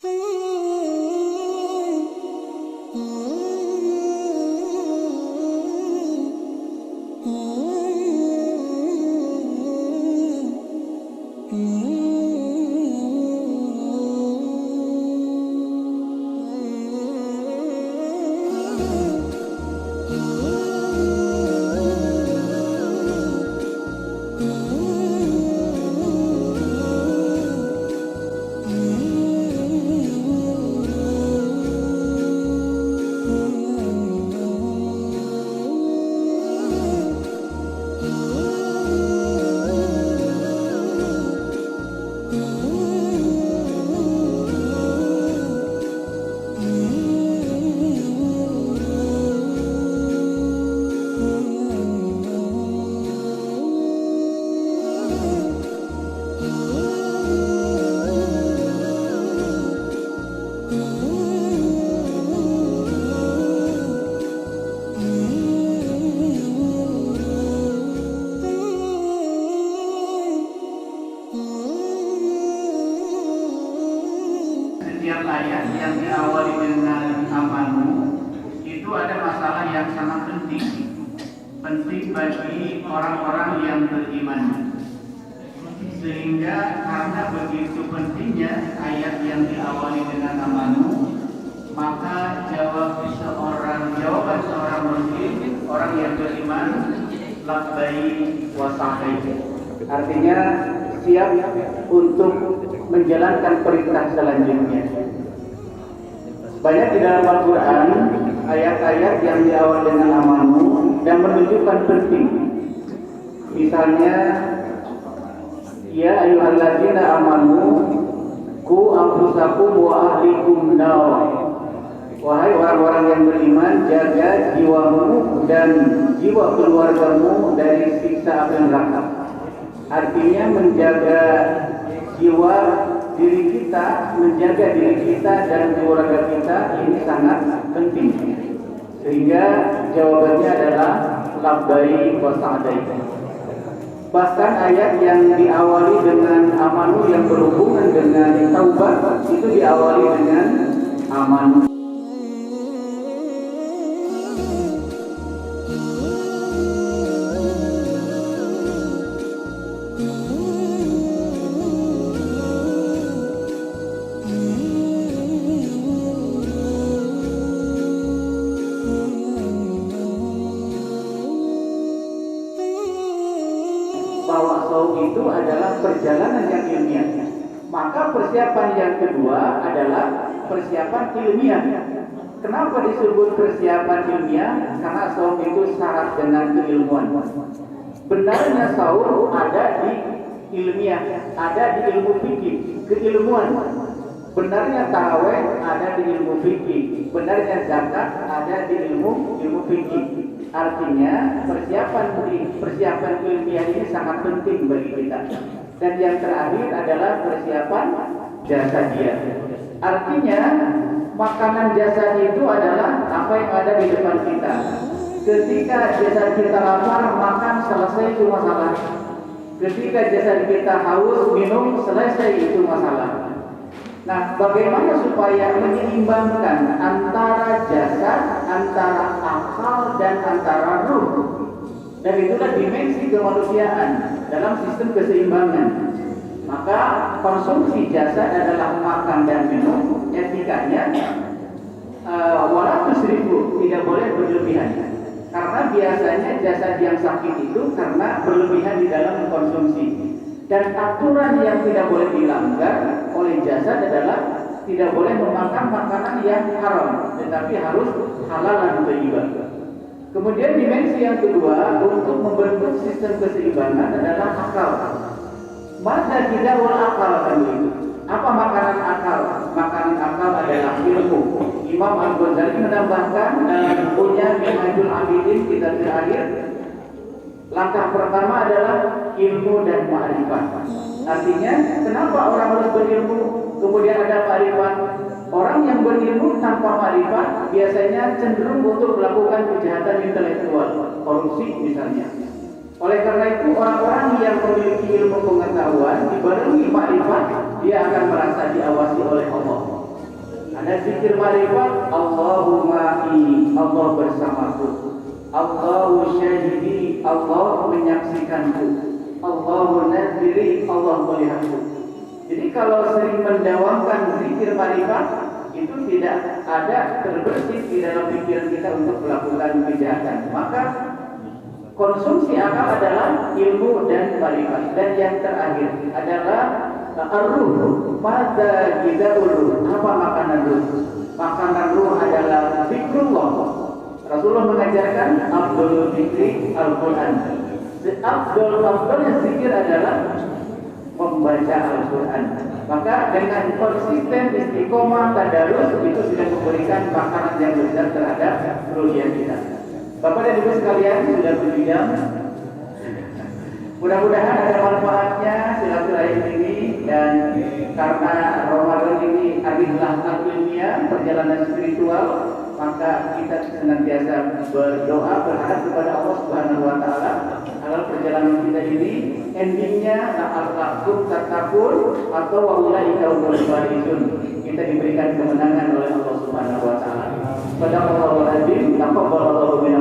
Setiap ayat yang diawali dengan amanu itu ada masalah yang sangat penting bagi orang-orang yang beriman. Sehingga karena begitu pentingnya ayat yang diawali dengan amanu, maka jawaban seorang muslim, orang yang beriman, labbaik wa sa'daik. Artinya siap untuk menjalankan perintah selanjutnya. Banyak di dalam Al-Quran ayat-ayat yang diawali dengan amanu dan menunjukkan penting. Misalnya, ya ayyuhalladzina amanu qu anfusakum wa ahlikum nar. Wahai orang-orang yang beriman, jaga jiwamu dan jiwa keluargamu dari siksa api neraka. Artinya menjaga jiwa diri kita, menjaga diri kita dan keluarga kita ini sangat penting. Sehingga jawabannya adalah labbaik wa sa'daik. Bahkan ayat yang diawali dengan amanu yang berhubungan dengan taubat itu diawali dengan amanu. Bahwa saum itu adalah perjalanan yang ilmiah. Maka persiapan yang kedua adalah persiapan ilmiah. Kenapa disebut persiapan ilmiah? Karena saum itu syarat dengan keilmuan. Benarnya saum ada di ilmiah, ada di ilmu fikih, keilmuan. Benarnya tarawih ada di ilmu fikih, benarnya zakat ada di ilmu fikih. Artinya persiapan ilmiah ini sangat penting bagi kita. Dan yang terakhir adalah persiapan jasadiyah. Artinya makanan jasad itu adalah apa yang ada di depan kita. Ketika jasad kita lapar, makan, selesai itu masalah. Ketika jasad kita haus, minum, selesai itu masalah. Nah, bagaimana supaya menyeimbangkan antara jasad, antara akal, dan antara ruh? Dan itulah dimensi kemanusiaan dalam sistem keseimbangan. Maka konsumsi jasad adalah makan dan minum. Etikanya, wala tusrifu, tidak boleh berlebihan. Karena biasanya jasad yang sakit itu karena berlebihan di dalam mengkonsumsi. Dan aturan yang tidak boleh dilanggar oleh jasad adalah tidak boleh memakan makanan yang haram, tetapi harus halal dan thayyibah. Kemudian dimensi yang kedua untuk membentuk sistem keseimbangan adalah akal. Maka tidak wal akal kan itu. Apa makanan akal? Makanan akal adalah ilmu. Imam Al-Ghazali menambahkan dalam bukunya Minhajul Abidin kitab terakhir, langkah pertama adalah ilmu dan ma'rifat. Artinya, kenapa orang harus berilmu? Kemudian ada ma'rifat. Orang yang berilmu tanpa ma'rifat biasanya cenderung untuk melakukan kejahatan intelektual, korupsi misalnya. Oleh karena itu, orang-orang yang memiliki ilmu pengetahuan dibarengi ma'rifat, dia akan merasa diawasi oleh Allah. Ada zikir ma'rifat, Allahumma ini, Allah bersamaku. Allahu syahidi, Allah menyaksikanku. Allahu nadiri, Allah melihatku. Jadi kalau sering mendawamkan zikir ma'rifat, itu tidak ada terbersih di dalam pikiran kita untuk melakukan kejahatan. Maka konsumsi akal adalah ilmu dan ma'rifat. Dan yang terakhir adalah ar-ruh. Pada gidaul, apa makanan ruh? Makanan ruh adalah zikrullah. Rasulullah mengajarkan Abdul Zikri Al-Quran. Abdulnya zikir adalah membaca Al-Quran. Maka dengan konsisten istiqomah tadarus itu sudah memberikan makanan yang besar terhadap ruhiyah kita. Bapak dan Ibu sekalian, sudah berjam. Mudah-mudahan ada manfaatnya silaturahim ini, dan karena Ramadan ini adalah ilmiah perjalanan spiritual, maka kita senantiasa berdoa berharap kepada Allah Subhanahu wa taala agar perjalanan kita ini endingnya la'allakum tattaqun atau waulaika humul faizun. Kita diberikan kemenangan oleh Allah Subhanahu wa taala. Padahal Allah azim, taqabbalallahu minna